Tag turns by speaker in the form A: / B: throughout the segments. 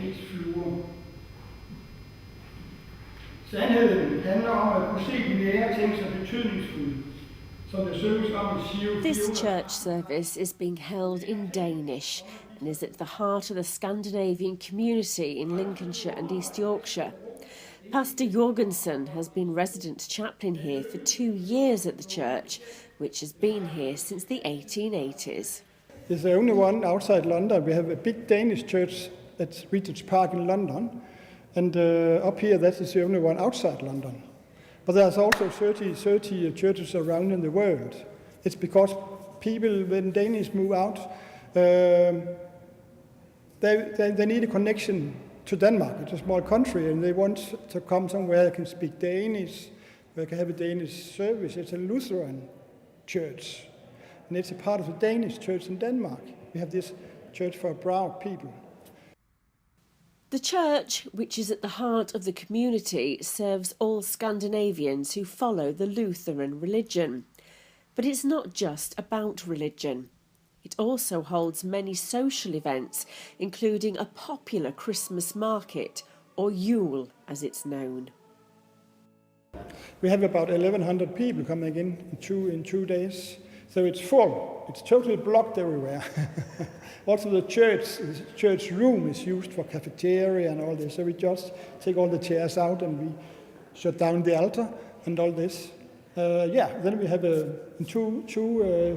A: Danish flyver. Sandheden handler om at kunne se de nære ting som betydningsfulde, som det synges om i Giro.
B: This church service is being held in Danish and is at the heart of the Scandinavian community in Lincolnshire and East Yorkshire. Pastor Jorgensen has been resident chaplain here for 2 years at the church, which has been here since the 1880s.
A: It's the only one outside London. We have a big Danish church at Regent's Park in London, and up here that is the only one outside London. But there's also 30 churches around in the world. It's because people, when Danes move out, they need a connection to Denmark. It's a small country, and they want to come somewhere they can speak Danish, where they can have a Danish service. It's a Lutheran church, and it's a part of the Danish church in Denmark. We have this church for proud people.
B: The church, which is at the heart of the community, serves all Scandinavians who follow the Lutheran religion. But it's not just about religion. It also holds many social events, including a popular Christmas market, or Yule as it's known.
A: We have about 1,100 people coming in 2 days. So it's full. It's totally blocked everywhere. Also the church room is used for cafeteria and all this. So we just take all the chairs out and we shut down the altar and all this. Then we have two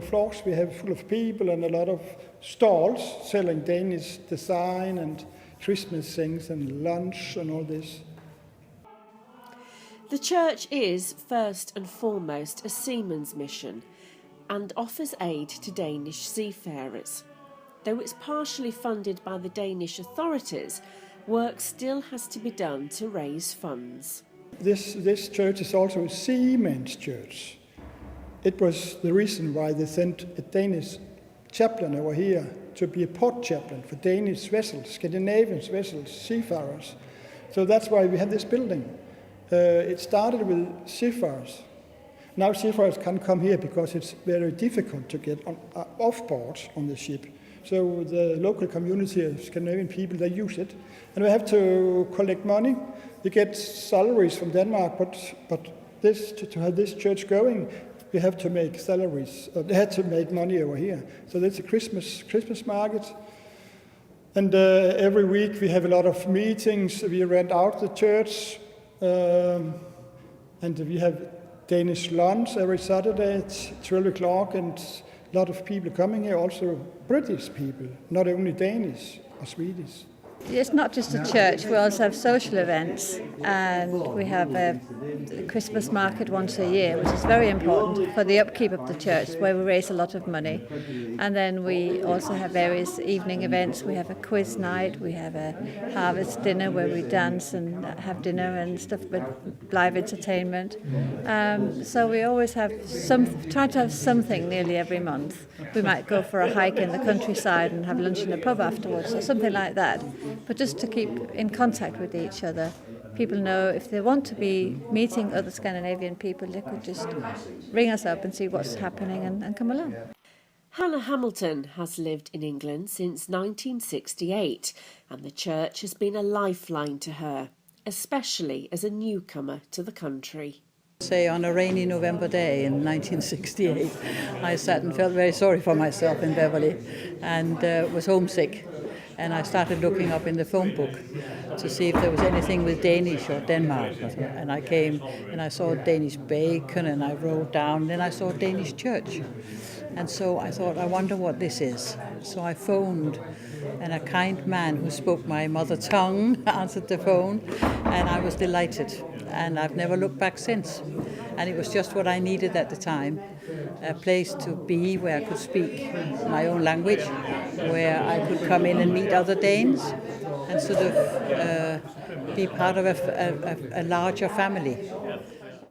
A: floors. We have full of people and a lot of stalls selling Danish design and Christmas things and lunch and all this.
B: The church is, first and foremost, a seaman's mission and offers aid to Danish seafarers. Though it's partially funded by the Danish authorities, work still has to be done to raise funds.
A: This church is also a seaman's church. It was the reason why they sent a Danish chaplain over here to be a port chaplain for Danish vessels, Scandinavian vessels, seafarers. So that's why we have this building. It started with seafarers. Now seafarers can't come here because it's very difficult to get off board on the ship. So the local community of Scandinavian people, they use it. And we have to collect money. We get salaries from Denmark, but to have this church going, we have to make salaries. They had to make money over here. So that's a Christmas market. And every week we have a lot of meetings. We rent out the church. And we have Danish lunch every Saturday at 12 o'clock, and a lot of people coming here, also British people, not only Danish or Swedish.
C: It's not just a church, we also have social events, and we have a Christmas market once a year, which is very important for the upkeep of the church, where we raise a lot of money. And then we also have various evening events. We have a quiz night, we have a harvest dinner where we dance and have dinner and stuff, with live entertainment. So we always have try to have something nearly every month. We might go for a hike in the countryside and have lunch in a pub afterwards, or something like that. But just to keep in contact with each other. People know if they want to be meeting other Scandinavian people, they could just ring us up and see what's happening and come along.
B: Hannah Hamilton has lived in England since 1968, and the church has been a lifeline to her, especially as a newcomer to the country.
D: Say on a rainy November day in 1968, I sat and felt very sorry for myself in Beverley and was homesick. And I started looking up in the phone book to see if there was anything with Danish or Denmark. And I came and I saw Danish bacon, and I wrote down, then I saw Danish church. And so I thought, I wonder what this is. So I phoned, and a kind man who spoke my mother tongue answered the phone, and I was delighted. And I've never looked back since. And it was just what I needed at the time. A place to be where I could speak my own language, where I could come in and meet other Danes and sort of be part of a larger family.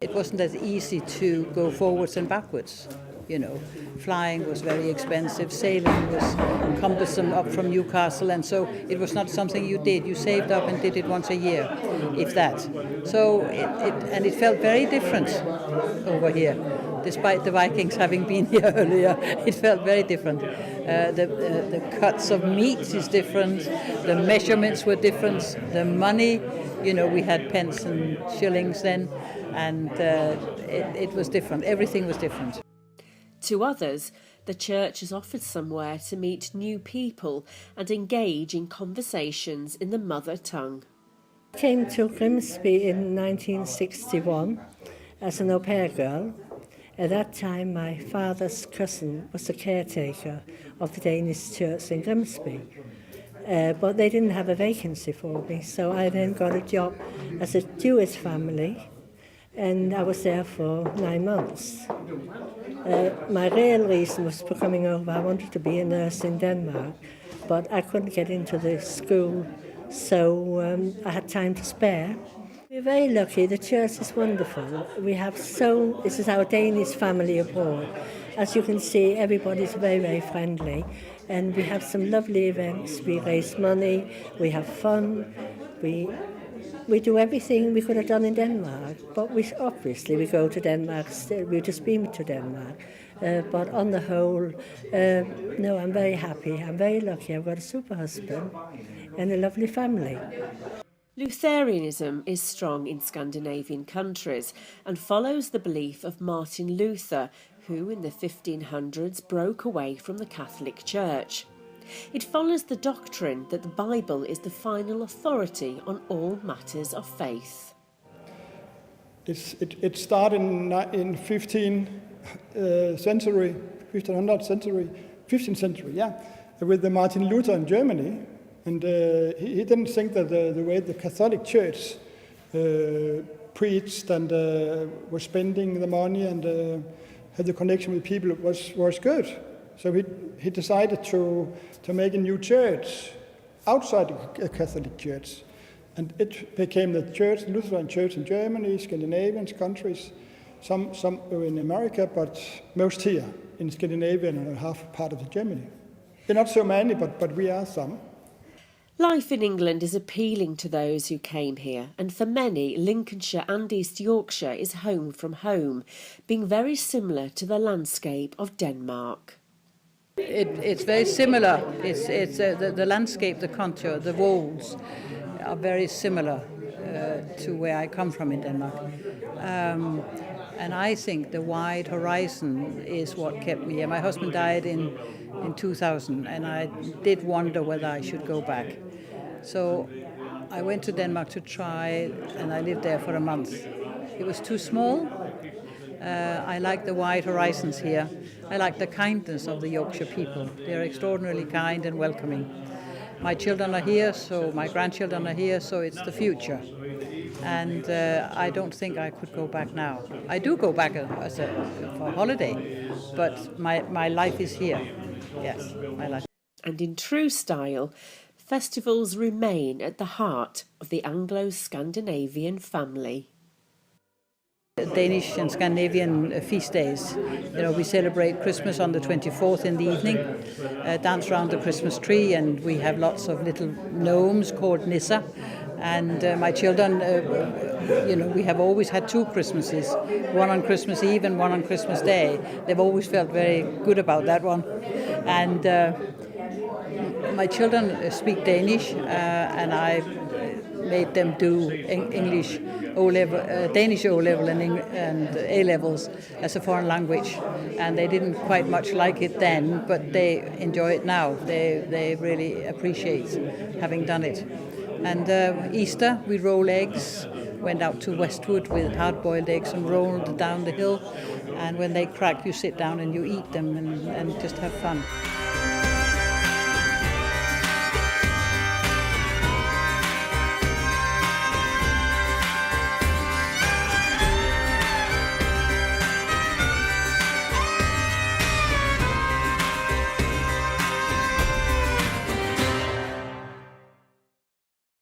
D: It wasn't as easy to go forwards and backwards. You know, flying was very expensive, sailing was cumbersome up from Newcastle, and so it was not something you did. You saved up and did it once a year, if that. So it felt very different over here. despite the Vikings having been here earlier, it felt very different. The cuts of meat is different, the measurements were different, the money, we had pence and shillings then, and it was different. Everything was different.
B: To others, the church has offered somewhere to meet new people and engage in conversations in the mother tongue.
E: I came to Grimsby in 1961 as an au pair girl. At that time, my father's cousin was the caretaker of the Danish church in Grimsby. But they didn't have a vacancy for me, so I then got a job as a Jewish family, and I was there for 9 months. My real reason was for coming over. I wanted to be a nurse in Denmark, but I couldn't get into the school, so I had time to spare. We're very lucky. The church is wonderful. This is our Danish family abroad. As you can see, everybody's very, very friendly, and we have some lovely events. We raise money, we have fun, we do everything we could have done in Denmark, but we go to Denmark still. We've just been to Denmark. But on the whole, no, I'm very happy. I'm very lucky. I've got a super husband and a lovely family.
B: Lutheranism is strong in Scandinavian countries and follows the belief of Martin Luther, who in the 1500s broke away from the Catholic Church. It follows the doctrine that the Bible is the final authority on all matters of faith.
A: It started in 15th century, with the Martin Luther in Germany. And he didn't think that the way the Catholic Church preached and was spending the money and had the connection with people was good. So he decided to make a new church outside the Catholic Church. And it became the Lutheran Church in Germany, Scandinavian countries, some in America, but most here in Scandinavia and half part of Germany. They're not so many, but we are some.
B: Life in England is appealing to those who came here, and for many, Lincolnshire and East Yorkshire is home from home, being very similar to the landscape of Denmark.
D: It's very similar. It's the landscape, the contour, the walls are very similar to where I come from in Denmark. And I think the wide horizon is what kept me here. My husband died in 2000, and I did wonder whether I should go back. So I went to Denmark to try, and I lived there for a month. It was too small. I like the wide horizons here. I like the kindness of the Yorkshire people. They're extraordinarily kind and welcoming. My children are here, so my grandchildren are here, so it's the future. And I don't think I could go back now. I do go back for a holiday, but my life is here. Yes, my life.
B: And in true style, festivals remain at the heart of the Anglo-Scandinavian family.
D: Danish and Scandinavian feast days. We celebrate Christmas on the 24th in the evening, dance around the Christmas tree, and we have lots of little gnomes called Nissa. And my children, we have always had 2 Christmases, one on Christmas Eve and one on Christmas Day. They've always felt very good about that one. And my children speak Danish, and I made them do English O-level, Danish O-level and A-levels as a foreign language, and they didn't quite much like it then, but they enjoy it now. They really appreciate having done it. And Easter, we roll eggs, went out to Westwood with hard-boiled eggs and rolled down the hill, and when they crack, you sit down and you eat them and just have fun.